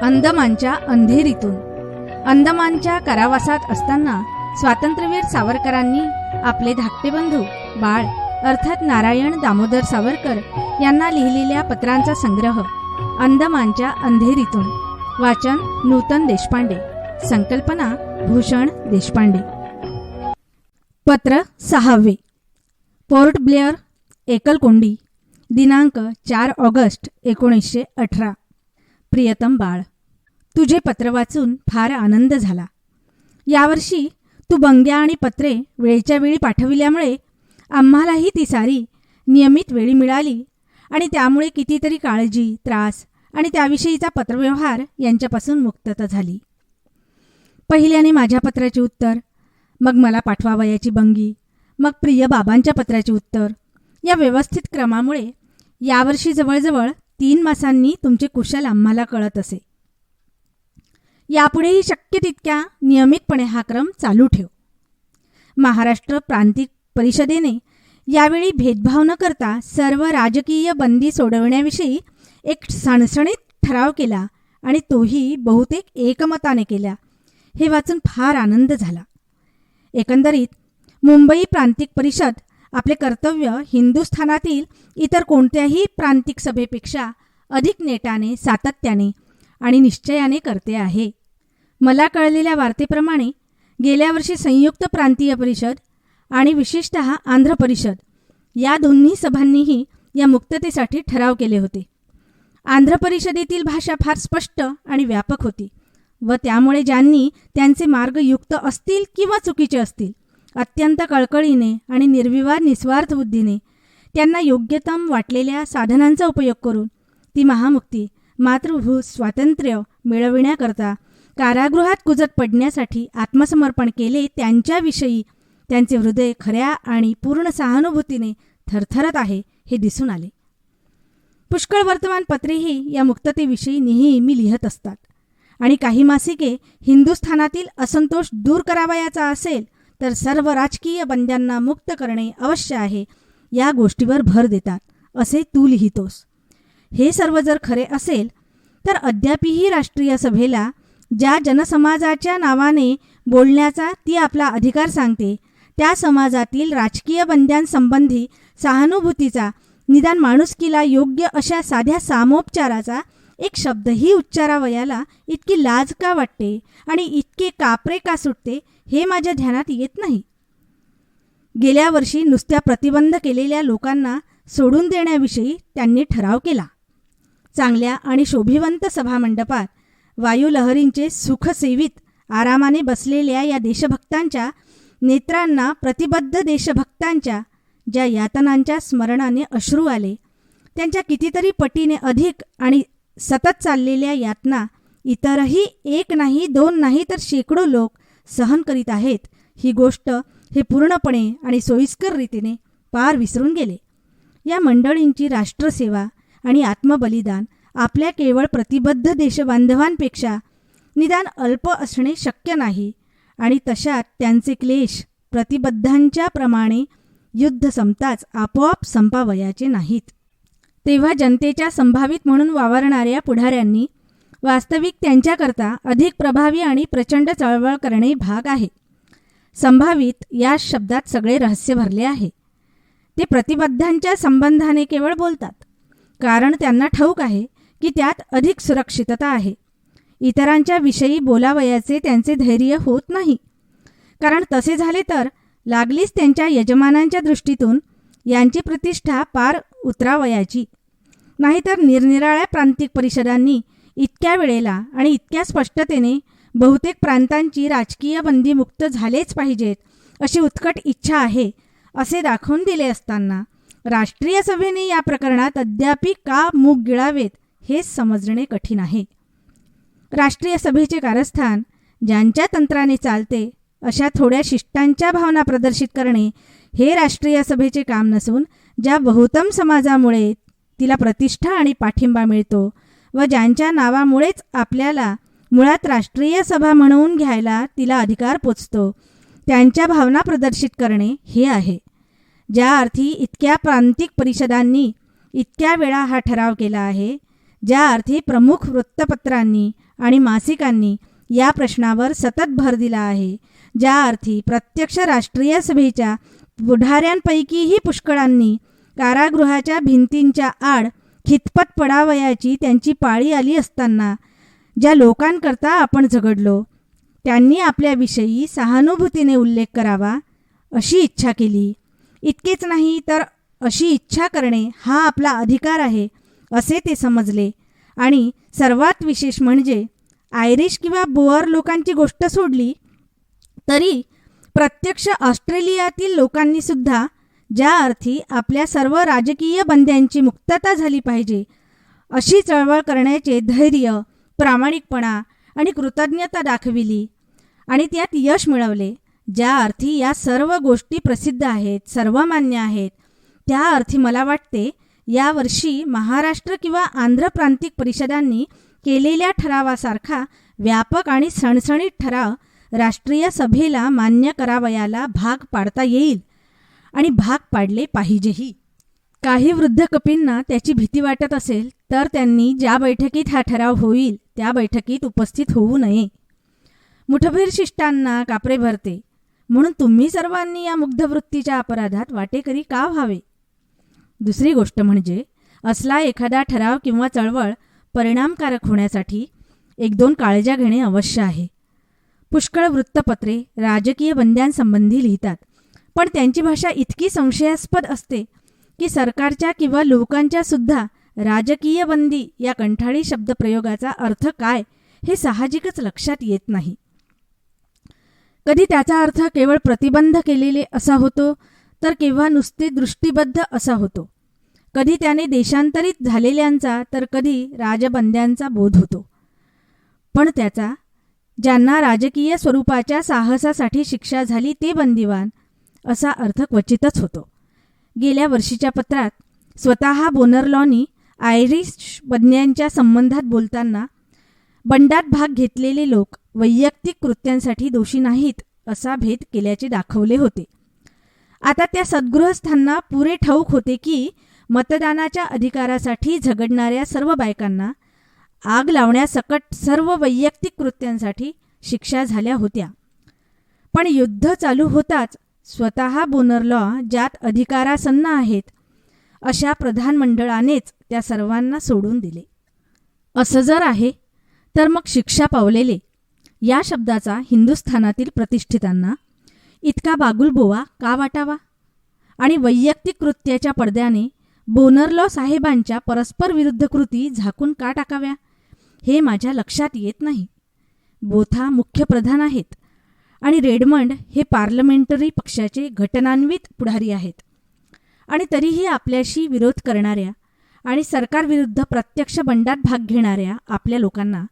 अंदमानच्या अंधेरीतून. अंदमानच्या कारावासात असताना स्वातंत्र्यवीर सावरकरांनी आपले धाकटे बंधू बाळ अर्थात नारायण दामोदर सावरकर यांना लिहिलेल्या पत्रांचा संग्रह अंदमानच्या अंधेरीतून. वाचन नूतन देशपांडे. संकल्पना भूषण देशपांडे. पत्र 6. पोर्ट ब्लेअर, एकलकोंडी. दिनांक 4 ऑगस्ट 1918. प्रियतम बाळ, तुझे पत्र वाचून फार आनंद झाला. यावर्षी तू बंग्या आणि पत्रे वेळच्या वेळी पाठविल्यामुळे आम्हालाही ती सारी नियमित वेळी मिळाली आणि त्यामुळे कितीतरी काळजी, त्रास आणि त्याविषयीचा पत्रव्यवहार यांच्यापासून मुक्तता झाली. पहिल्याने माझ्या पत्राचे उत्तर, मग मला पाठवावयाची बंगी, मग प्रिय बाबांच्या पत्राचे उत्तर. या व्यवस्थित क्रमामुळे यावर्षी जवळजवळ 3 मासांनी तुमचे कुशल आम्हाला कळत असे. यापुढेही शक्य तितक्या नियमितपणे हा क्रम चालू ठेव. महाराष्ट्र प्रांतिक परिषदेने यावेळी भेदभाव न करता सर्व राजकीय बंदी सोडवण्याविषयी एक सणसणीत ठराव केला आणि तोही बहुतेक एकमताने केला. हे वाचून फार आनंद झाला. एकंदरीत मुंबई प्रांतिक परिषद आपले कर्तव्य हिंदुस्थानातील इतर कोणत्याही प्रांतिक सभेपेक्षा अधिक नेटाने, सातत्याने आणि निश्चयाने करते आहे. मला कळलेल्या वार्तेप्रमाणे गेल्या वर्षी संयुक्त प्रांतीय परिषद आणि विशेषतः आंध्र परिषद या दोन्ही सभांनीही या मुक्ततेसाठी ठराव केले होते. आंध्र परिषदेतील भाषा फार स्पष्ट आणि व्यापक होती व त्यामुळे ज्यांनी त्यांचे मार्ग युक्त असतील किंवा चुकीचे असतील अत्यंत कळकळीने आणि निर्विवाद निस्वार्थ बुद्धीने त्यांना योग्यतम वाटलेल्या साधनांचा उपयोग करून ती महामुक्ती, मातृभूत स्वातंत्र्य मिळविण्याकरता कारागृहात कुजत पडण्यासाठी आत्मसमर्पण केले. त्यांच्याविषयी त्यांचे हृदय खऱ्या आणि पूर्ण सहानुभूतीने थरथरत आहे हे दिसून आले. पुष्कळ वर्तमानपत्रेही या मुक्ततेविषयी नेहमी लिहत असतात आणि काही मासिके हिंदुस्थानातील असंतोष दूर करावयाचा असेल तर सर्व राजकीय बंद्यांना मुक्त करणे अवश्य आहे या गोष्टीवर भर देतात, असे तू लिहितोस. हे सर्व जर खरे असेल तर अद्यापही राष्ट्रीय सभेला ज्या जनसमाजाच्या नावाने बोलण्याचा ती आपला अधिकार सांगते त्या समाजातील राजकीय बंद्यांसंबंधी सहानुभूतीचा, निदान माणुसकीला योग्य अशा साध्या सामोपचाराचा एक शब्दही उच्चारावयाला इतकी लाज का वाटते आणि इतके कापरे का सुटते हे माझ्या ध्यानात येत नाही. गेल्या वर्षी नुसत्या प्रतिबंध केलेल्या लोकांना सोडून देण्याविषयी त्यांनी ठराव केला. चांगल्या आणि शोभिवंत सभामंडपात वायुलहरींचे सुखसेवित आरामाने बसलेल्या या देशभक्तांच्या नेत्रांना प्रतिबद्ध देशभक्तांच्या ज्या यातनांच्या स्मरणाने अश्रू आले, त्यांच्या कितीतरी पटीने अधिक आणि सतत चाललेल्या यातना इतरही 1 नाही 2 नाही तर शेकडो लोक सहन करीत आहेत ही गोष्ट हे पूर्णपणे आणि सोयीस्कर रीतीने पार विसरून गेले. या मंडळींची राष्ट्रसेवा आणि आत्मबलिदान आपल्या केवळ प्रतिबद्ध देशबांधवांपेक्षा निदान अल्प असणे शक्य नाही आणि तशात त्यांचे क्लेश प्रतिबद्धांच्या प्रमाणे युद्ध संपताच आपोआप संपावयाचे नाहीत. तेव्हा जनतेच्या संभावित म्हणून वावरणाऱ्या पुढाऱ्यांनी वास्तविक त्यांच्याकरता अधिक प्रभावी आणि प्रचंड चळवळ करणे भाग आहे. संभावित या शब्दात सगळे रहस्य भरले आहे. ते प्रतिबद्धांच्या संबंधाने केवळ बोलतात कारण त्यांना ठाऊक आहे की त्यात अधिक सुरक्षितता आहे. इतरांच्या विषयी बोलावयाचे त्यांचे धैर्य होत नाही कारण तसे झाले तर लागलीच त्यांच्या यजमानांच्या दृष्टीतून यांची प्रतिष्ठा पार उतरावयाची. नाहीतर निरनिराळ्या प्रांतिक परिषदांनी इतक्या वेळेला आणि इतक्या स्पष्टतेने बहुतेक प्रांतांची राजकीय बंदी मुक्त झालेच पाहिजेत अशी उत्कट इच्छा आहे असे दाखवून दिले असताना राष्ट्रीय सभेने या प्रकरणात अद्यापि का मूग गिळावेत हे समजणे कठीण आहे. राष्ट्रीय सभेचे कारस्थान ज्यांच्या तंत्राने चालते अशा थोड्या शिष्टांच्या भावना प्रदर्शित करणे हे राष्ट्रीय सभेचे काम नसून ज्या बहुतम समाजामुळे तिला प्रतिष्ठा आणि पाठिंबा मिळतो व ज्यांच्या नावामुळेच आपल्याला मुळात राष्ट्रीय सभा म्हणून घ्यायला तिला अधिकार पोचतो त्यांच्या भावना प्रदर्शित करणे हे आहे. ज्या अर्थी इतक्या प्रांतिक परिषदांनी इतक्या वेळा हा ठराव केला आहे, ज्या अर्थी प्रमुख वृत्तपत्रांनी आणि मासिकांनी या प्रश्नावर सतत भर दिला आहे, ज्या अर्थी प्रत्यक्ष राष्ट्रीय सभेच्या पुढाऱ्यांपैकीही पुष्कळांनी कारागृहाच्या भिंतींच्या आड खितपत पडावयाची त्यांची पाळी आली असताना ज्या लोकांकरता आपण झगडलो त्यांनी आपल्याविषयी सहानुभूतीने उल्लेख करावा अशी इच्छा केली. इतकेच नाही तर अशी इच्छा करणे हा आपला अधिकार आहे असे ते समजले. आणि सर्वात विशेष म्हणजे आयरिश किंवा बोअर लोकांची गोष्ट सोडली तरी प्रत्यक्ष ऑस्ट्रेलियातील लोकांनीसुद्धा ज्या अर्थी आपल्या सर्व राजकीय बंद्यांची मुक्तता झाली पाहिजे अशी चळवळ करण्याचे धैर्य, प्रामाणिकपणा आणि कृतज्ञता दाखविली आणि त्यात यश मिळवले. ज्या अर्थी या सर्व गोष्टी प्रसिद्ध आहेत, सर्वमान्य आहेत, त्या अर्थी मला वाटते यावर्षी महाराष्ट्र किंवा आंध्र प्रांतिक परिषदांनी केलेल्या ठरावासारखा व्यापक आणि सणसणीत ठराव राष्ट्रीय सभेला मान्य करावयाला भाग पाडता येईल आणि भाग पाडले पाहिजेही. काही वृद्ध कपींना त्याची भीती वाटत असेल तर त्यांनी ज्या बैठकीत हा ठराव होईल त्या बैठकीत उपस्थित होऊ नये. मुठभर शिष्टांना कापरे भरते म्हणून तुम्ही सर्वांनी या मुग्धवृत्तीच्या अपराधात वाटेकरी का व्हावे? दुसरी गोष्ट म्हणजे असला एखादा ठराव किंवा चळवळ परिणामकारक होण्यासाठी 1-2 काळज्या घेणे अवश्य आहे. पुष्कळ वृत्तपत्रे राजकीय बंद्यांसंबंधी लिहितात, पण त्यांची भाषा इतकी संशयास्पद असते की सरकारच्या किंवा लोकांच्या सुद्धा राजकीय बंदी या कंठाळी शब्दप्रयोगाचा अर्थ काय हे साहजिकच लक्षात येत नाही. कधी त्याचा अर्थ केवळ प्रतिबंध केलेले असा होतो तर केव्हा नुसते दृष्टीबद्ध असा होतो. कधी त्याने देशांतरित झालेल्यांचा तर कधी राजबंद्यांचा बोध होतो. पण त्याचा ज्यांना राजकीय स्वरूपाच्या साहसासाठी शिक्षा झाली ते बंदिवान असा अर्थ क्वचितच होतो. गेल्या वर्षीच्या पत्रात स्वतः बोनरलॉनी आयरिश बंद्यांच्या संबंधात बोलताना बंडात भाग घेतलेले लोक वैयक्तिक कृत्यांसाठी दोषी नाहीत असा भेद केल्याचे दाखवले होते. आता त्या सद्गृहस्थांना पुरे ठाऊक होते की मतदानाच्या अधिकारासाठी झगडणाऱ्या सर्व बायकांना आग लावण्यासकट सर्व वैयक्तिक कृत्यांसाठी शिक्षा झाल्या होत्या. पण युद्ध चालू होताच स्वतः बोनरलॉ ज्यात अधिकारासन्न आहेत अशा प्रधानमंडळानेच त्या सर्वांना सोडून दिले. असं जर आहे तर मग शिक्षा पावलेले या शब्दाचा हिंदुस्थानातील प्रतिष्ठितांना इतका बागुलबोवा का वाटावा आणि वैयक्तिक कृत्याच्या पडद्याने बोनरलॉ साहेबांच्या परस्पर विरुद्ध कृती झाकून का टाकाव्या हे माझ्या लक्षात येत नाही. बोथा मुख्य प्रधान आहेत आणि रेडमंड हे पार्लमेंटरी पक्षाचे घटनान्वित पुढारी आहेत आणि तरीही आपल्याशी विरोध करणाऱ्या आणि सरकारविरुद्ध प्रत्यक्ष बंडात भाग घेणाऱ्या आपल्या लोकांना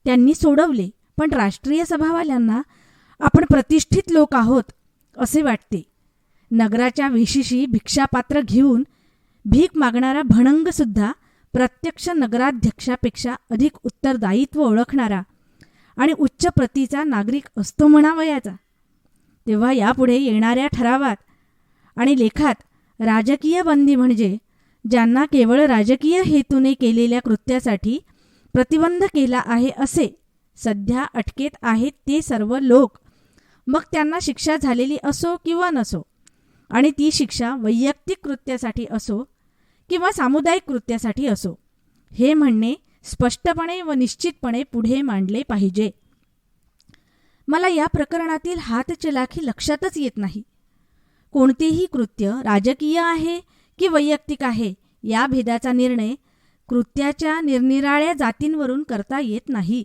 त्यांनी सोडवले. पण राष्ट्रीय सभावाल्यांना आपण प्रतिष्ठित लोक आहोत असे वाटते. नगराच्या वेशीशी भिक्षापात्र घेऊन भीक मागणारा भणंगसुद्धा प्रत्यक्ष नगराध्यक्षापेक्षा अधिक उत्तरदायित्व ओळखणारा आणि उच्च प्रतीचा नागरिक असतो म्हणावयाचा. तेव्हा यापुढे येणाऱ्या ठरावात आणि लेखात राजकीय बंदी म्हणजे ज्यांना केवळ राजकीय हेतूने केलेल्या कृत्यासाठी प्रतिबंध केला आहे असे सध्या अटकेत आहेत ते सर्व लोक, मग त्यांना शिक्षा झालेली असो किंवा नसो आणि ती शिक्षा वैयक्तिक कृत्यासाठी असो किंवा सामुदायिक कृत्यासाठी असो, हे म्हणणे स्पष्टपणे व निश्चितपणे पुढे मांडले पाहिजे. मला या प्रकरणातील हातचलाखी लक्षातच येत नाही. कोणतेही कृत्य राजकीय आहे की वैयक्तिक आहे या भेदाचा निर्णय कृत्याच्या निरनिराळ्या जातींवरून करता येत नाही,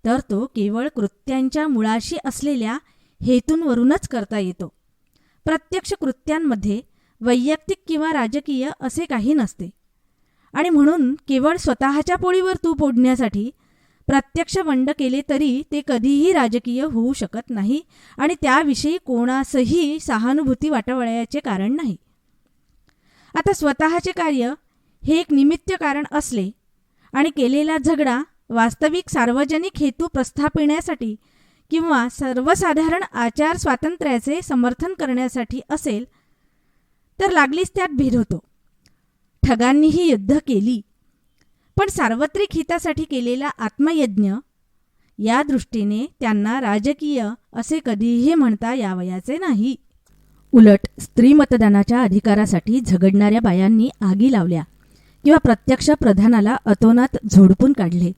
तर तो केवळ कृत्यांच्या मुळाशी असलेल्या हेतूंवरूनच करता येतो. प्रत्यक्ष कृत्यांमध्ये वैयक्तिक किंवा राजकीय असे काही नसते आणि म्हणून केवळ स्वतःच्या पोळीवर तूप ओढण्यासाठी प्रत्यक्ष बंड केले तरी ते कधीही राजकीय होऊ शकत नाही आणि त्याविषयी कोणासही सहानुभूती वाटवण्याचे कारण नाही. आता स्वतःचे कार्य हे एक निमित्त कारण असले आणि केलेला झगडा वास्तविक सार्वजनिक हेतू प्रस्थापिण्यासाठी किंवा सर्वसाधारण आचार स्वातंत्र्याचे समर्थन करण्यासाठी असेल तर लागलीच त्यात भेद होतो. ठगांनीही युद्ध केली पण सार्वत्रिक हितासाठी केलेला आत्मयज्ञ या दृष्टीने त्यांना राजकीय असे कधीही म्हणता यावयाचे नाही. उलट स्त्री मतदानाच्या अधिकारासाठी झगडणाऱ्या बायांनी आगी लावल्या किंवा प्रत्यक्ष प्रधानाला अतोनात झोडपून काढले.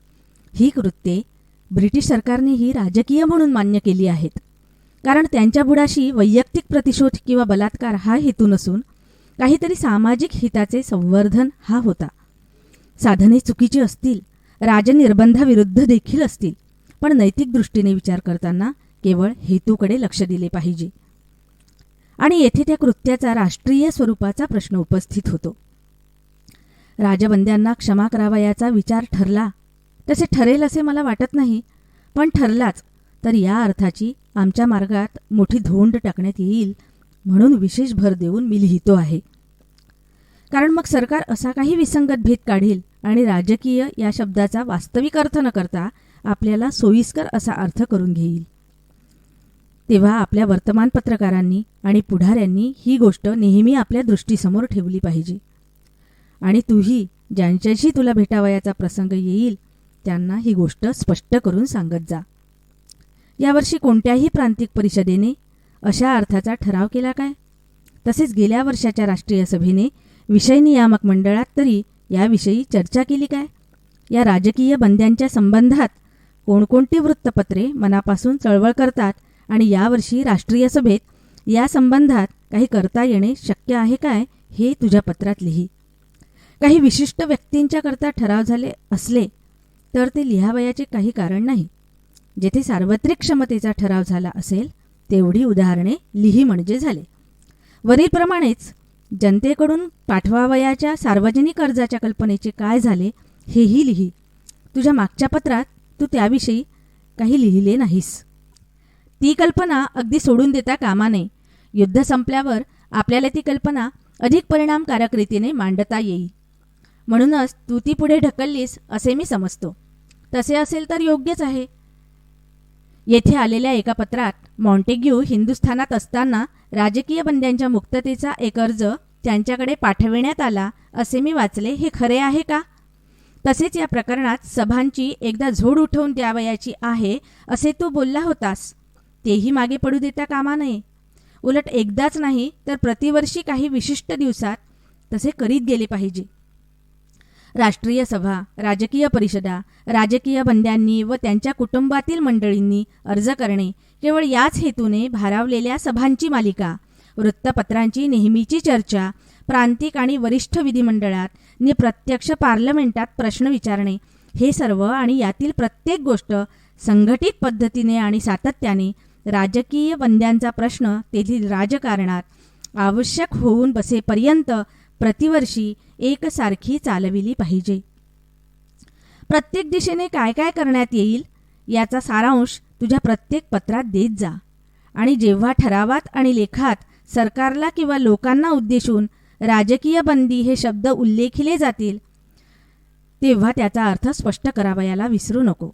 ही कृत्ये ब्रिटिश सरकारनेही राजकीय म्हणून मान्य केली आहेत, कारण त्यांच्या बुडाशी वैयक्तिक प्रतिशोध किंवा बलात्कार हा हेतू नसून काहीतरी सामाजिक हिताचे संवर्धन हा होता. साधने चुकीची असतील, राजनिर्बंधाविरुद्ध देखील असतील, पण नैतिक दृष्टीने विचार करताना केवळ हेतूकडे लक्ष दिले पाहिजे. आणि येथे त्या कृत्याचा राष्ट्रीय स्वरूपाचा प्रश्न उपस्थित होतो. राजबंद्यांना क्षमा करावयाचा विचार ठरला, तसे ठरेल असे मला वाटत नाही, पण ठरलाच तर या अर्थाची आमच्या मार्गात मोठी धोंड टाकण्यात येईल म्हणून विशेष भर देऊन मी लिहितो आहे. कारण मग सरकार असा काही विसंगत भेद काढील आणि राजकीय या शब्दाचा वास्तविक अर्थ न करता आपल्याला सोयीस्कर असा अर्थ करून घेईल. तेव्हा आपल्या वर्तमान पत्रकारांनी आणि पुढाऱ्यांनी ही गोष्ट नेहमी आपल्या दृष्टीसमोर ठेवली पाहिजे. आणि तूही ज्यांच्याशी तुला भेटावयाचा प्रसंग येईल त्यांना ही गोष्ट स्पष्ट करून सांगत जा. यावर्षी कोणत्याही प्रांतिक परिषदेने अशा अर्थाचा ठराव केला काय? तसेच गेल्या वर्षाच्या राष्ट्रीय सभेने विषय नियामक मंडळात तरी याविषयी चर्चा केली काय? या राजकीय बंद्यांच्या संबंधात कोणकोणती वृत्तपत्रे मनापासून चळवळ करतात आणि यावर्षी राष्ट्रीय सभेत या संबंधात काही करता येणे शक्य आहे काय हे तुझ्या पत्रात लिही. काही विशिष्ट व्यक्तींच्या करता ठराव झाले असले तर ते लिहावयाचे काही कारण नाही. जेथे सार्वत्रिक क्षमतेचा ठराव झाला असेल तेवढी उदाहरणे लिही म्हणजे झाले. वरीलप्रमाणेच जनतेकडून पाठवावयाच्या सार्वजनिक अर्जाच्या कल्पनेचे काय झाले हेही लिही. तुझ्या मागच्या पत्रात तू त्याविषयी काही लिहिले नाहीस. ती कल्पना अगदी सोडून देता कामा नये. युद्ध संपल्यावर आपल्याला ती कल्पना अधिक परिणामकारक रीतीने मांडता येईल. म्हणूनच तू ती पुढे ढकललीस असे मी समजतो. तसे असेल तर योग्यच आहे. येथे आलेल्या एका पत्रात मॉन्टेग्यू हिंदुस्थानात असताना राजकीय बंद्यांच्या मुक्ततेचा एक अर्ज त्यांच्याकडे पाठविण्यात आला असे मी वाचले. हे खरे आहे का? तसेच या प्रकरणात सभांची एकदा झोड उठवून द्यावयाची आहे असे तू बोलला होतास. तेही मागे पडू देता कामा नये. उलट एकदाच नाही तर प्रतिवर्षी काही विशिष्ट दिवसात तसे करीत गेले पाहिजे. राष्ट्रीय सभा, राजकीय परिषदा, राजकीय बंद्यांनी व त्यांच्या कुटुंबातील मंडळींनी अर्ज करणे, केवळ याच हेतूने भारावलेल्या सभांची मालिका, वृत्तपत्रांची नेहमीची चर्चा, प्रांतिक आणि वरिष्ठ विधिमंडळात नि प्रत्यक्ष पार्लमेंटात प्रश्न विचारणे, हे सर्व आणि यातील प्रत्येक गोष्ट संघटित पद्धतीने आणि सातत्याने राजकीय बंद्यांचा प्रश्न तेथील राजकारणात आवश्यक होऊन बसेपर्यंत प्रतिवर्षी एकसारखी चालविली पाहिजे. प्रत्येक दिशेने काय काय करण्यात येईल याचा सारांश तुझ्या प्रत्येक पत्रात देत जा. आणि जेव्हा ठरावात आणि लेखात सरकारला किंवा लोकांना उद्देशून राजकीय बंदी हे शब्द उल्लेखिले जातील तेव्हा त्याचा अर्थ स्पष्ट करावयाला विसरू नको.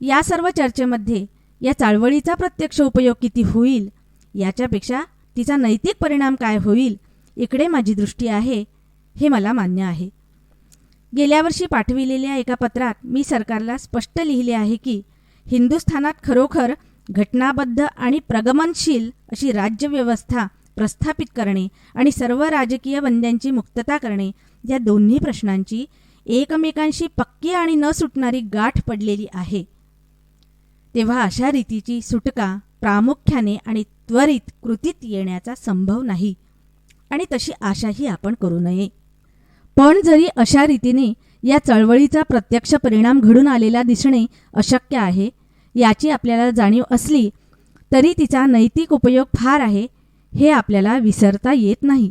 या सर्व चर्चेमध्ये या चळवळीचा प्रत्यक्ष उपयोग किती होईल याच्यापेक्षा तिचा नैतिक परिणाम काय होईल इकडे माझी दृष्टी आहे हे मला मान्य आहे. गेल्या वर्षी पाठविलेल्या एका पत्रात मी सरकारला स्पष्ट लिहिले आहे की हिंदुस्थानात खरोखर घटनाबद्ध आणि प्रगमनशील अशी राज्यव्यवस्था प्रस्थापित करणे आणि सर्व राजकीय बंद्यांची मुक्तता करणे या दोन्ही प्रश्नांची एकमेकांशी पक्की आणि न सुटणारी गाठ पडलेली आहे. तेव्हा अशा रीतीची सुटका प्रामुख्याने आणि त्वरित कृतीत येण्याचा संभव नाही आणि तशी आशाही आपण करू नये. पण जरी अशा रीतीने या चळवळीचा प्रत्यक्ष परिणाम घडून आलेला दिसणे अशक्य आहे याची आपल्याला जाणीव असली तरी तिचा नैतिक उपयोग फार आहे हे आपल्याला विसरता येत नाही.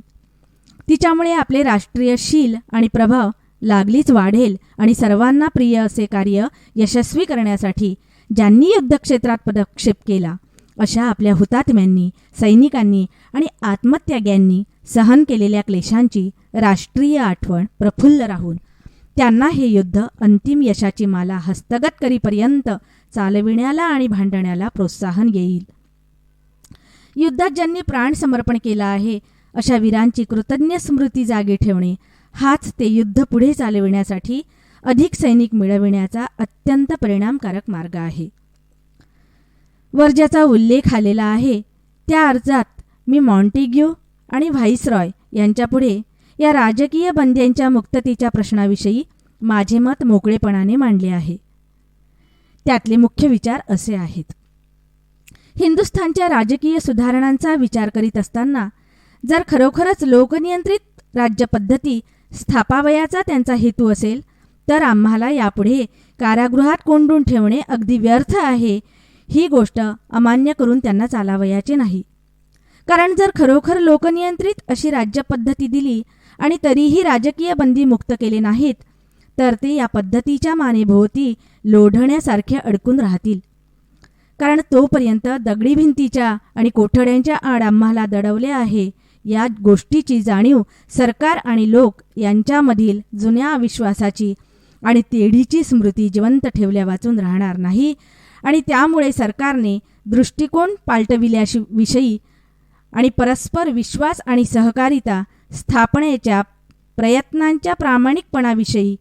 तिच्यामुळे आपले राष्ट्रीयशील आणि प्रभाव लागलीच वाढेल आणि सर्वांना प्रिय असे कार्य यशस्वी करण्यासाठी ज्यांनी युद्धक्षेत्रात पदक्षेप केला अशा आपल्या हुतात्म्यांनी, सैनिकांनी आणि आत्मत्याग्यांनी सहन केलेल्या क्लेशांची राष्ट्रीय आठवण प्रफुल्ल राहून त्यांना हे युद्ध अंतिम यशाची माला हस्तगत करीपर्यंत चालविण्याला आणि भांडण्याला प्रोत्साहन येईल. युद्धात ज्यांनी प्राण समर्पण केला आहे अशा वीरांची कृतज्ञ स्मृती जागी ठेवणे हाच ते युद्ध पुढे चालविण्यासाठी अधिक सैनिक मिळविण्याचा अत्यंत परिणामकारक मार्ग आहे. वर ज्याचा उल्लेख आलेला आहे त्या अर्जात मी मॉन्टेग्यू आणि व्हाईसरॉय यांच्यापुढे या राजकीय बंद्यांच्या मुक्ततेच्या प्रश्नाविषयी माझे मत मोकळेपणाने मांडले आहे. त्यातले मुख्य विचार असे आहेत. हिंदुस्थानच्या राजकीय सुधारणांचा विचार करीत असताना जर खरोखरच लोकनियंत्रित राज्यपद्धती स्थापावयाचा त्यांचा हेतू असेल तर आम्हाला यापुढे कारागृहात कोंडून ठेवणे अगदी व्यर्थ आहे ही गोष्ट अमान्य करून त्यांना चालावयाचे नाही. कारण जर खरोखर लोकनियंत्रित अशी राज्यपद्धती दिली आणि तरीही राजकीय बंदी मुक्त केले नाहीत तर ते या पद्धतीच्या मानेभोवती लोढण्यासारखे अडकून राहतील. कारण तोपर्यंत दगडी भिंतीच्या आणि कोठड्यांच्या आड आम्हाला दडवले आहे या गोष्टीची जाणीव सरकार आणि लोक यांच्यामधील जुन्या विश्वासाची आणि तेढीची स्मृती जिवंत ठेवल्या वाचून राहणार नाही आणि त्यामुळे सरकारने दृष्टिकोन पालटविल्याविषयी आणि परस्पर विश्वास आणि सहकारिता स्थापनेच्या प्रयत्नांच्या प्रामाणिकपणाविषयी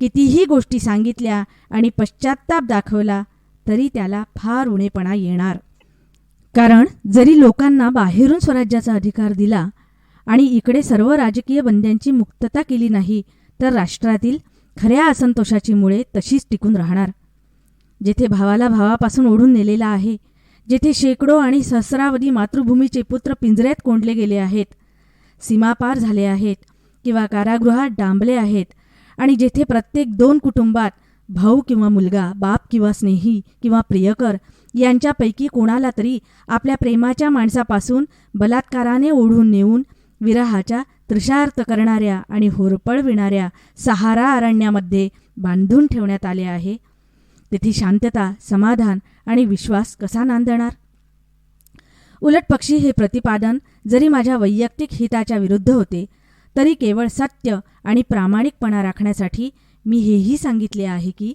कितीही गोष्टी सांगितल्या आणि पश्चात्ताप दाखवला तरी त्याला फार उणेपणा येणार. कारण जरी लोकांना बाहेरून स्वराज्याचा अधिकार दिला आणि इकडे सर्व राजकीय बंद्यांची मुक्तता केली नाही तर राष्ट्रातील खऱ्या असंतोषाची मुळे तशीच टिकून राहणार. जेथे भावाला भावापासून ओढून नेलेला आहे, जेथे शेकडो आणि सहस्रावधी मातृभूमीचे पुत्र पिंजऱ्यात कोंडले गेले आहेत, सीमापार झाले आहेत किंवा कारागृहात डांबले आहेत आणि जेथे प्रत्येक 2 कुटुंबात भाऊ किंवा मुलगा, बाप किंवा स्नेही किंवा प्रियकर यांच्यापैकी कोणाला तरी आपल्या प्रेमाच्या माणसापासून बलात्काराने ओढून नेऊन विरहाच्या तृषार्त करणाऱ्या आणि होरपळविणाऱ्या सहारा अरण्यामध्ये बांधून ठेवण्यात आले आहे, तेथे शांतता, समाधान आणि विश्वास कसा नांदणार? उलटपक्षी हे प्रतिपादन जरी माझ्या वैयक्तिक हिताच्या विरुद्ध होते तरी केवळ सत्य आणि प्रामाणिकपणा राखण्यासाठी मी हेही सांगितले आहे की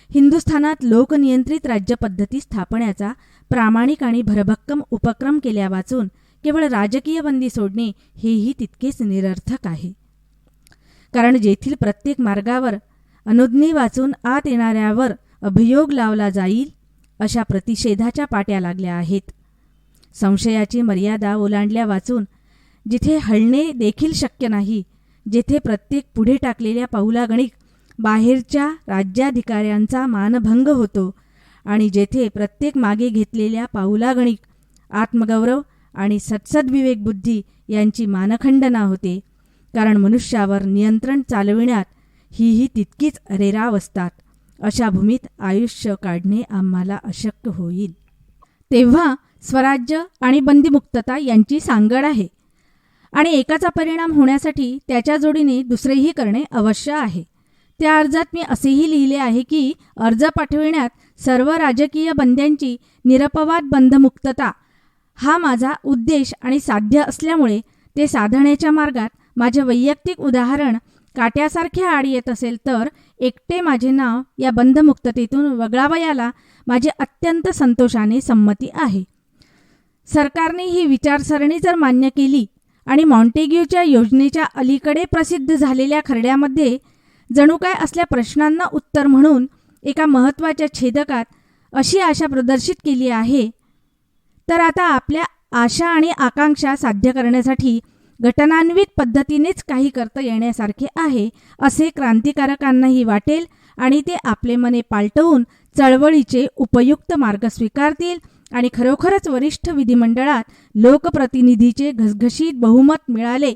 हिंदुस्थानात लोकनियंत्रित राज्यपद्धती स्थापण्याचा प्रामाणिक आणि भरभक्कम उपक्रम केल्या वाचून केवळ राजकीय बंदी सोडणे हेही तितकेच निरर्थक आहे. कारण जेथील प्रत्येक मार्गावर अनुज्ञे वाचून आत येणाऱ्यावर अभियोग लावला जाईल अशा प्रतिषेधाच्या पाट्या लागल्या आहेत. संशयाची मर्यादा ओलांडल्या वाचून जिथे हलणे देखील शक्य नाही, जेथे प्रत्येक पुढे टाकलेल्या पाऊलागणिक बाहेरच्या राज्याधिकाऱ्यांचा मानभंग होतो आणि जेथे प्रत्येक मागे घेतलेल्या पाऊलागणिक आत्मगौरव आणि सत्सद्विवेक बुद्धी यांची मानखंडना होते. कारण मनुष्यावर नियंत्रण चालविण्यात हीही तितकीच अरेराव असतात. अशा भूमीत आयुष्य काढणे आम्हाला अशक्य होईल. तेव्हा स्वराज्य आणि बंदीमुक्तता यांची सांगड आहे आणि एकाचा परिणाम होण्यासाठी त्याच्या जोडीने दुसरेही करणे अवश्य आहे. त्या अर्जात मी असेही लिहिले आहे की अर्ज पाठविण्यात सर्व राजकीय बंद्यांची निरपवाद बंधमुक्तता हा माझा उद्देश आणि साध्य असल्यामुळे ते साधण्याच्या मार्गात माझे वैयक्तिक उदाहरण काट्यासारखे आड येत असेल तर एकटे माझे नाव या बंधमुक्ततेतून वगळावयाला माझे अत्यंत संतोषाने संमती आहे. सरकारने ही विचारसरणी जर मान्य केली आणि मॉन्टेग्यूच्या योजनेच्या अलीकडे प्रसिद्ध झालेल्या खरड्यामध्ये जणू काय असल्या प्रश्नांना उत्तर म्हणून एका महत्त्वाच्या छेदकात अशी आशा प्रदर्शित केली आहे तर आता आपल्या आशा आणि आकांक्षा साध्य करण्यासाठी घटनान्वित पद्धतीनेच काही करता येण्यासारखे आहे असे क्रांतिकारकांनाही वाटेल आणि ते आपले मने पालटवून चळवळीचे उपयुक्त मार्ग स्वीकारतील आणि खरोखरच वरिष्ठ विधिमंडळात लोकप्रतिनिधीचे घसघशीत बहुमत मिळाले.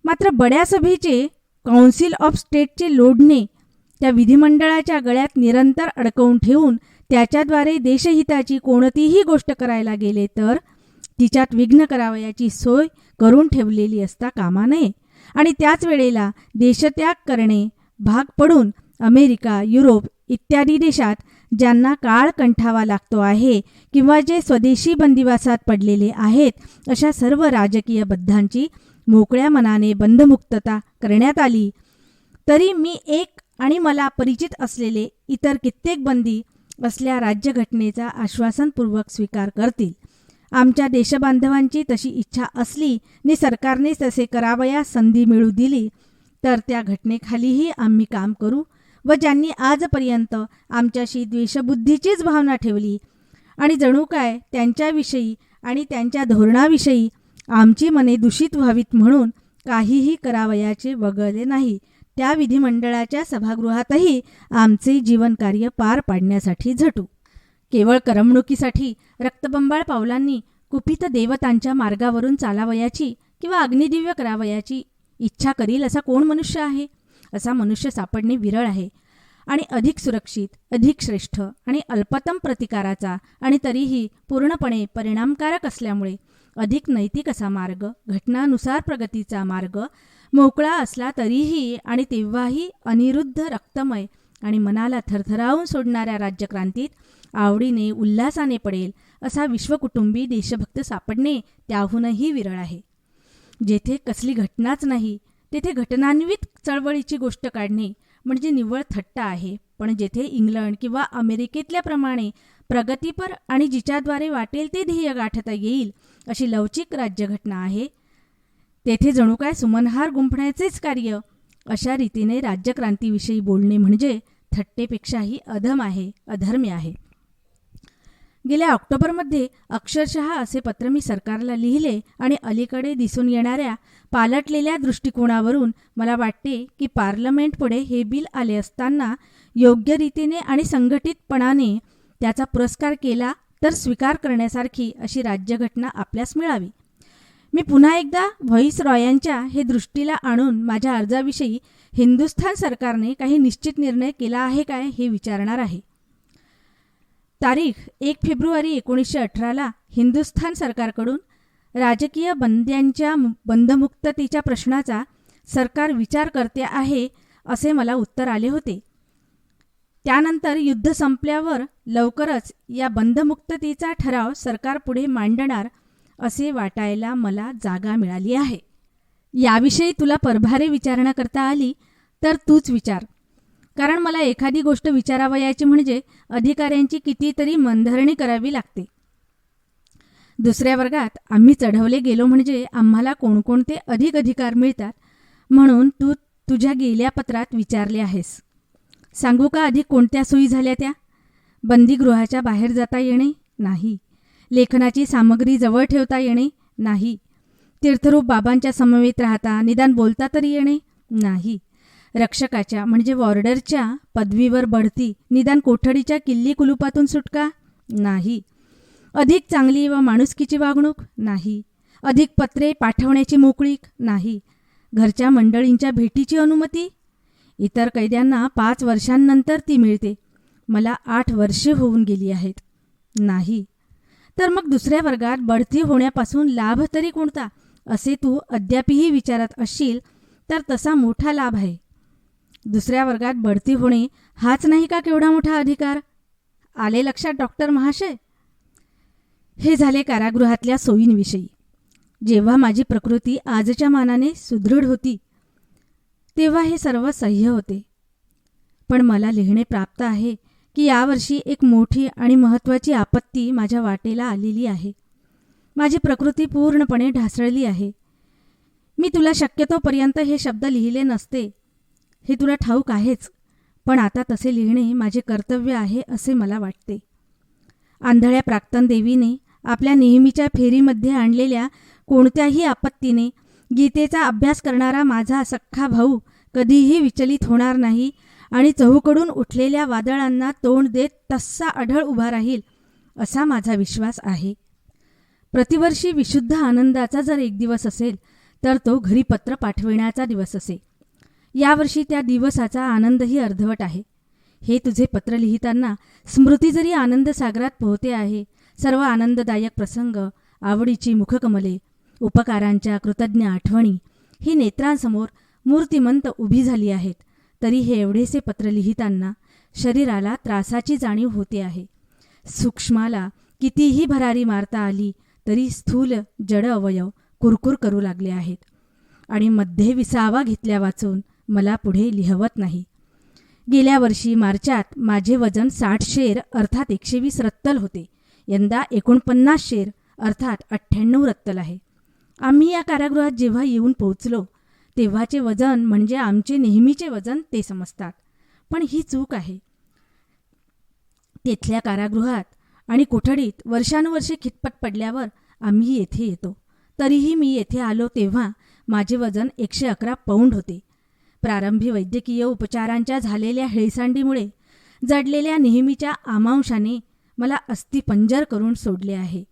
मात्र बड्या सभेचे काउन्सिल ऑफ स्टेटचे लोढणे त्या विधिमंडळाच्या गळ्यात निरंतर अडकवून ठेवून त्याच्याद्वारे देशहिताची कोणतीही गोष्ट करायला गेले तर तिच्यात विघ्न करावयाची सोय करून ठेवलेली असता कामा नये आणि त्याच वेळेला देशत्याग करणे भाग पडून अमेरिका, युरोप इत्यादी देशात ज्यांना काळ कंठावा लागतो आहे किंवा जे स्वदेशी बंदिवासात पडलेले आहेत अशा सर्व राजकीय बद्धांची मोकळ्या मनाने बंधमुक्तता करण्यात आली तरी मी एक आणि मला परिचित असलेले इतर कित्येक बंदी असल्या राज्यघटनेचा आश्वासनपूर्वक स्वीकार करतील. आमच्या देशबांधवांची तशी इच्छा असली आणि सरकारने तसे करावयास संधी मिळू दिली तर त्या घटनेखालीही आम्ही काम करू व ज्यांनी आजपर्यंत आमच्याशी द्वेषबुद्धीचीच भावना ठेवली आणि जणू काय त्यांच्याविषयी आणि त्यांच्या धोरणाविषयी आमची मने दूषित व्हावीत म्हणून काहीही करावयाचे वगळले नाही, त्या विधिमंडळाच्या सभागृहातही आमचे जीवनकार्य पार पाडण्यासाठी झटू. केवळ करमणुकीसाठी रक्तबंबाळ पावलांनी कुपित देवतांच्या मार्गावरून चालावयाची किंवा अग्निदिव्य करावयाची इच्छा करील असा कोण मनुष्य आहे? असा मनुष्य सापडणे विरळ आहे. आणि अधिक सुरक्षित, अधिक श्रेष्ठ आणि अल्पतम प्रतिकाराचा आणि तरीही पूर्णपणे परिणामकारक असल्यामुळे अधिक नैतिक असा मार्ग, घटनानुसार प्रगतीचा मार्ग मोकळा असला तरीही आणि तेव्हाही अनिरुद्ध रक्तमय आणि मनाला थरथरावून सोडणाऱ्या राज्यक्रांतीत आवडीने उल्हासाने पडेल असा विश्वकुटुंबी देशभक्त सापडणे त्याहूनही विरळ आहे. जेथे कसली घटनाच नाही तेथे घटनान्वित चळवळीची गोष्ट काढणे म्हणजे निव्वळ थट्टा आहे. पण जेथे इंग्लंड किंवा अमेरिकेतल्या प्रमाणे प्रगतीपर आणि जिच्याद्वारे वाटेल ते ध्येय गाठता येईल अशी लवचिक राज्यघटना आहे, तेथे जणू काय सुमनहार गुंफण्याचेच कार्य. अशा रीतीने राज्यक्रांतीविषयी बोलणे म्हणजे थट्टेपेक्षाही अधम आहे, अधर्म्य आहे. गेल्या ऑक्टोबरमध्ये अक्षरशः असे पत्र मी सरकारला लिहिले आणि अलीकडे दिसून येणाऱ्या पालटलेल्या दृष्टिकोनावरून मला वाटते की पार्लमेंटपुढे हे बिल आले असताना योग्य रीतीने आणि संघटितपणाने त्याचा पुरस्कार केला तर स्वीकार करण्यासारखी अशी राज्यघटना आपल्यास मिळावी. मी पुन्हा एकदा व्हाईसरॉयांच्या हे दृष्टीला आणून माझ्या अर्जाविषयी हिंदुस्थान सरकारने काही निश्चित निर्णय केला आहे काय हे विचारणार आहे. तारीख 1 फेब्रुवारी 1918ला हिंदुस्थान सरकारकडून राजकीय बंद्यांच्या बंधमुक्ततेच्या प्रश्नाचा सरकार विचार करते आहे असे मला उत्तर आले होते. त्यानंतर युद्ध संपल्यावर लवकरच या बंधमुक्ततेचा ठराव सरकारपुढे मांडणार असे वाटायला मला जागा मिळाली आहे. याविषयी तुला परभारे विचारणा आली तर तूच विचार, कारण मला एखादी गोष्ट विचारावयाची म्हणजे अधिकाऱ्यांची कितीतरी मनधरणी करावी लागते. दुसऱ्या वर्गात आम्ही चढवले गेलो म्हणजे आम्हाला कोणकोणते अधिक अधिकार मिळतात म्हणून तू तुझ्या गेल्या पत्रात विचारले आहेस. सांगू का अधिक कोणत्या सोयी झाल्या त्या? बंदीगृहाच्या बाहेर जाता येणे नाही, लेखनाची सामग्री जवळ ठेवता येणे नाही, तीर्थरूप बाबांच्या समवेत राहता निदान बोलता तरी येणे नाही, रक्षकाच्या म्हणजे वॉर्डरच्या पदवीवर बढती निदान कोठडीच्या किल्ली कुलुपातून सुटका नाही, अधिक चांगली व माणुसकीची वागणूक नाही, अधिक पत्रे पाठवण्याची मोकळीक नाही, घरच्या मंडळींच्या भेटीची अनुमती. इतर कैद्यांना 5 वर्षांनंतर ती मिळते, मला 8 वर्षे होऊन गेली आहेत नाही. तर मग दुसऱ्या वर्गात बढती होण्यापासून लाभ तरी कोणता असे तू अद्यापही विचारत असशील तर तसा मोठा लाभ आहे. दुसऱ्या वर्गात बढती होणे हाच नाही का केवढा मोठा अधिकार? आले लक्षात डॉक्टर महाशय? हे झाले कारागृहातल्या सोयींविषयी. जेव्हा माझी प्रकृती आजच्या मानाने सुदृढ होती तेव्हा हे सर्व सह्य होते. पण मला लिहिणे प्राप्त आहे की यावर्षी एक मोठी आणि महत्त्वाची आपत्ती माझ्या वाटेला आलेली आहे. माझी प्रकृती पूर्णपणे ढासळली आहे. मी तुला शक्यतोपर्यंत हे शब्द लिहिले नसते, हे तुला ठाऊक आहेच, पण आता तसे लिहिणे माझे कर्तव्य आहे असे मला वाटते. आंधळ्या प्राक्तन देवीने आपल्या नेहमीच्या फेरीमध्ये आणलेल्या कोणत्याही आपत्तीने गीतेचा अभ्यास करणारा माझा सख्खा भाऊ कधीही विचलित होणार नाही आणि चहूकडून उठलेल्या वादळांना तोंड देत तस्सा अढळ उभा राहील असा माझा विश्वास आहे. प्रतिवर्षी विशुद्ध आनंदाचा जर एक दिवस असेल तर तो घरी पत्र पाठविण्याचा दिवस असे. यावर्षी त्या दिवसाचा आनंदही अर्धवट आहे. हे तुझे पत्र लिहिताना स्मृती जरी आनंद सागरात पोहते आहे, सर्व आनंददायक प्रसंग, आवडीची मुखकमले, उपकारांच्या कृतज्ञ आठवणी ही नेत्रांसमोर मूर्तिमंत उभी झाली आहेत, तरी हे एवढेसे पत्र लिहिताना शरीराला त्रासाची जाणीव होते आहे. सूक्ष्माला कितीही भरारी मारता आली तरी स्थूल जड अवयव कुरकुर करू लागले आहेत आणि मध्ये विसावा घेतल्या वाचून मला पुढे लिहवत नाही. गेल्या वर्षी मार्चात माझे वजन 60 शेर अर्थात 120 रत्तल होते. यंदा 49 शेर अर्थात 98 रत्तल आहे. आम्ही या कारागृहात जेव्हा येऊन पोहोचलो तेव्हाचे वजन म्हणजे आमचे नेहमीचे वजन ते समजतात. पण ही चूक आहे. तेथल्या कारागृहात आणि कोठडीत वर्षानुवर्षे खितपत पडल्यावर आम्ही येथे येतो. तरीही मी येथे आलो तेव्हा माझे वजन 111 पौंड होते. प्रारंभी वैद्यकीय उपचारांच्या झालेल्या हेळसांडीमुळे जडलेल्या नेहमीच्या आमांशाने मला अस्थिपंजर करून सोडले आहे.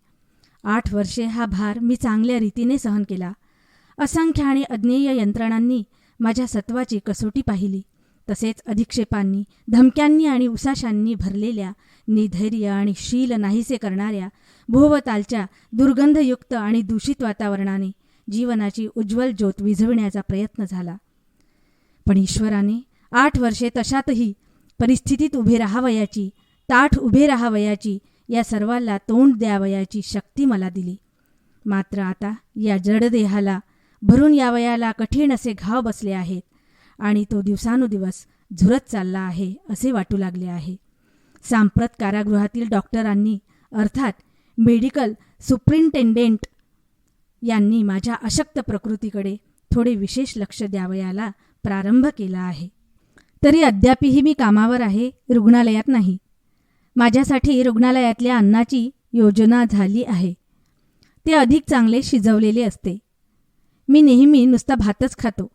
8 वर्षे हा भार मी चांगल्या रीतीने सहन केला. असंख्य आणि अज्ञेय यंत्रणांनी माझ्या सत्वाची कसोटी पाहिली. तसेच अधिक्षेपांनी, धमक्यांनी आणि उसाशांनी भरलेल्या निधैर्य आणि शील नाहीसे करणाऱ्या भोवतालच्या दुर्गंधयुक्त आणि दूषित वातावरणाने जीवनाची उज्ज्वल ज्योत विझविण्याचा प्रयत्न झाला. पण ईश्वराने 8 वर्षे तशातही परिस्थितीत उभे राहावयाची, ताठ उभे राहावयाची, या सर्वाला तोंड द्यावयाची शक्ती मला दिली. मात्र आता या जडदेहाला भरून यावयाला कठीण असे घाव बसले आहेत आणि तो दिवसानुदिवस झुरत चालला आहे असे वाटू लागले आहे. सांप्रत कारागृहातील डॉक्टरांनी अर्थात मेडिकल सुप्रिंटेंडेंट यांनी माझ्या अशक्त प्रकृतीकडे थोडे विशेष लक्ष द्यावयाला प्रारंभ केला आहे. तरी अद्यापही मी कामावर आहे, रुग्णालयात नाही. माझ्यासाठी रुग्णालयातल्या अन्नाची योजना झाली आहे. ते अधिक चांगले शिजवलेले असते. मी नेहमी नुसता भातच खातो.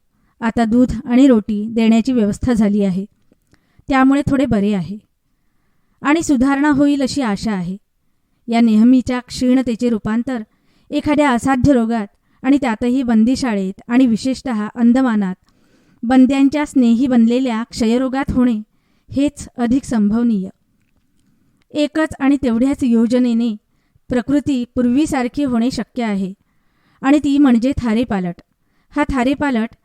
आता दूध आणि रोटी देण्याची व्यवस्था झाली आहे. त्यामुळे थोडे बरे आहे आणि सुधारणा होईल अशी आशा आहे. या नेहमीच्या क्षीणतेचे रूपांतर एखाद्या असाध्य रोगात आणि त्यातही बंदीशाळेत आणि विशेषतः अंदमानात बंद्यांच्या स्नेही बनलेल्या क्षयरोगात होणे हेच अधिक संभवनीय. एकच आणि तेवढ्याच योजनेने प्रकृती पूर्वीसारखी होणे शक्य आहे आणि ती म्हणजे थारेपालट. हा थारेपालट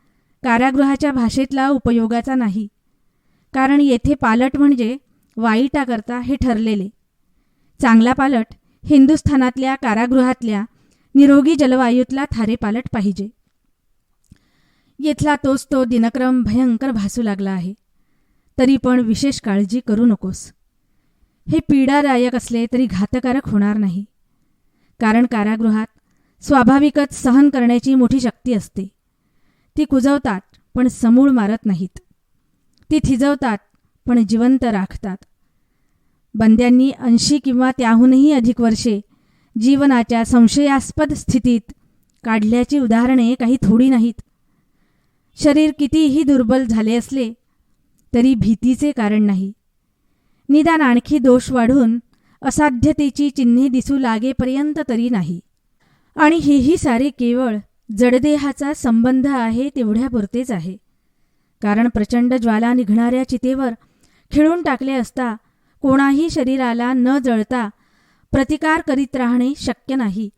कारागृहाच्या भाषेतला उपयोगाचा नाही, कारण येथे पालट म्हणजे वाईटाकरता हे ठरलेले. चांगला पालट हिंदुस्थानातल्या कारागृहातल्या निरोगी जलवायूतला थारेपालट पाहिजे. येथला तोच तो दिनक्रम भयंकर भासू लागला आहे. तरी पण विशेष काळजी करू नकोस. हे पीडादायक असले तरी घातकारक होणार नाही, कारण कारागृहात स्वाभाविकच सहन करण्याची मोठी शक्ती असते. ती कुजवतात पण समूळ मारत नाहीत. ती थिजवतात पण जिवंत राखतात. बंद्यांनी 80 किंवा त्याहूनही अधिक वर्षे जीवनाच्या संशयास्पद स्थितीत काढल्याची उदाहरणे काही थोडी नाहीत. शरीर कितीही दुर्बल झाले असले तरी भीतीचे कारण नाही. निदान आणखी दोष वाढून असाध्यतेची चिन्हे दिसू लागेपर्यंत तरी नाही. आणि हेही सारे केवळ जडदेहाचा संबंध आहे तेवढ्यापुरतेच आहे. कारण प्रचंड ज्वाला निघणाऱ्या चितेवर खिळून टाकले असता कोणाही शरीराला न जळता प्रतिकार करीत राहणे शक्य नाही.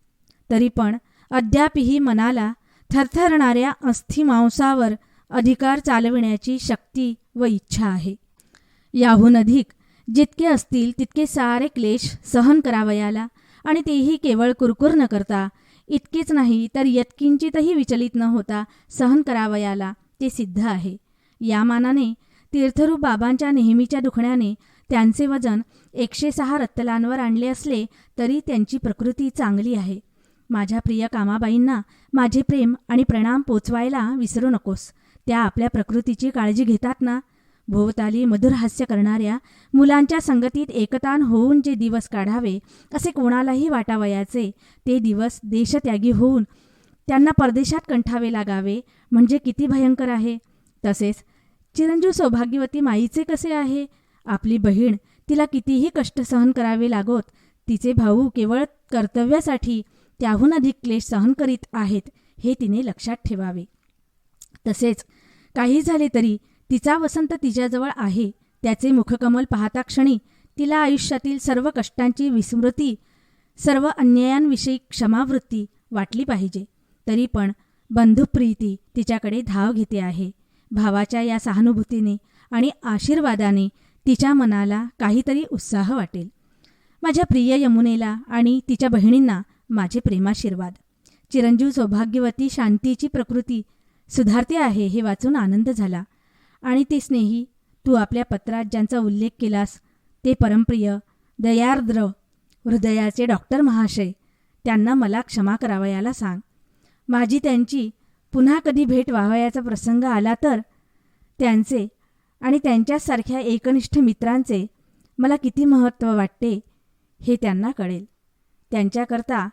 तरी पण अद्यापही मनाला थरथरणाऱ्या अस्थिमांसावर अधिकार चालविण्याची शक्ती व इच्छा आहे. याहून अधिक जितके असतील तितके सारे क्लेश सहन करावयाला, आणि तेही केवळ कुरकुर न करता, इतकेच नाही तर यत्किंचितही विचलित न होता सहन करावयाला ते सिद्ध आहे. या मानाने तीर्थरूप बाबांच्या नेहमीच्या दुखण्याने त्यांचे वजन 106 रत्तलांवर आणले असले तरी त्यांची प्रकृती चांगली आहे. माझ्या प्रिय कामाबाईंना माझे प्रेम आणि प्रणाम पोचवायला विसरू नकोस. त्या आपल्या प्रकृतीची काळजी घेतात ना. भोवताली मधुर हास्य करणाऱ्या मुलांच्या संगतीत एकतान होऊन जे दिवस काढावे असे कोणालाही वाटावयाचे ते दिवस देशत्यागी होऊन त्यांना परदेशात कंठावे लागावे म्हणजे किती भयंकर आहे. तसेच चिरंजीव सौभाग्यवती माईचे कसे आहे. आपली बहीण, तिला कितीही कष्ट सहन करावे लागोत, तिचे भाऊ केवळ कर्तव्यासाठी त्याहून अधिक क्लेश सहन करीत आहेत हे तिने लक्षात ठेवावे. तसेच काही झाले तरी तिचा वसंत तिच्याजवळ आहे. त्याचे मुखकमल पाहता क्षणी तिला आयुष्यातील सर्व कष्टांची विस्मृती, सर्व अन्यायांविषयी क्षमावृत्ती वाटली पाहिजे. तरी पण बंधुप्रीती तिच्याकडे धाव घेते आहे. भावाच्या या सहानुभूतीने आणि आशीर्वादाने तिच्या मनाला काहीतरी उत्साह वाटेल. माझ्या प्रिय यमुनेला आणि तिच्या बहिणींना माझे प्रेमाशीर्वाद. चिरंजीव सौभाग्यवती शांतीची प्रकृती सुधारते आहे हे वाचून आनंद झाला. आणि ते स्नेही, तू आपल्या पत्रात ज्यांचा उल्लेख केलास ते परमप्रिय दयार्द्र हृदयाचे डॉक्टर महाशय, त्यांना मला क्षमा करावयाला सांग. माझी त्यांची पुन्हा कधी भेट व्हावयाचा प्रसंग आला तर त्यांचे आणि त्यांच्यासारख्या एकनिष्ठ मित्रांचे मला किती महत्त्व वाटते हे त्यांना कळेल. त्यांच्याकरता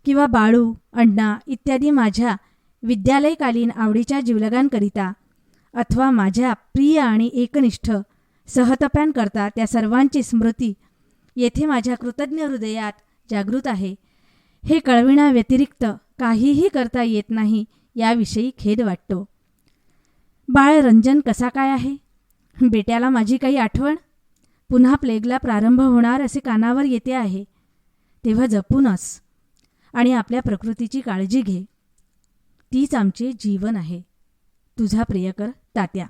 किंवा बाळू, अण्णा इत्यादी माझ्या विद्यालयकालीन आवडीच्या जिवलगांकरिता अथवा माझ्या प्रिय आणि एकनिष्ठ सहतप्यांकरता त्या सर्वांची स्मृती येथे माझ्या कृतज्ञ हृदयात जागृत आहे हे कळविण्याव्यतिरिक्त काहीही करता येत नाही याविषयी खेद वाटतो. बाळ रंजन कसा काय आहे? बेट्याला माझी काही आठवण? पुन्हा प्लेगला प्रारंभ होणार असे कानावर येते आहे. तेव्हा जपून अस आणि आपल्या प्रकृतीची काळजी घे. तीच आमचे जीवन आहे. तुझा प्रियकर तात्या.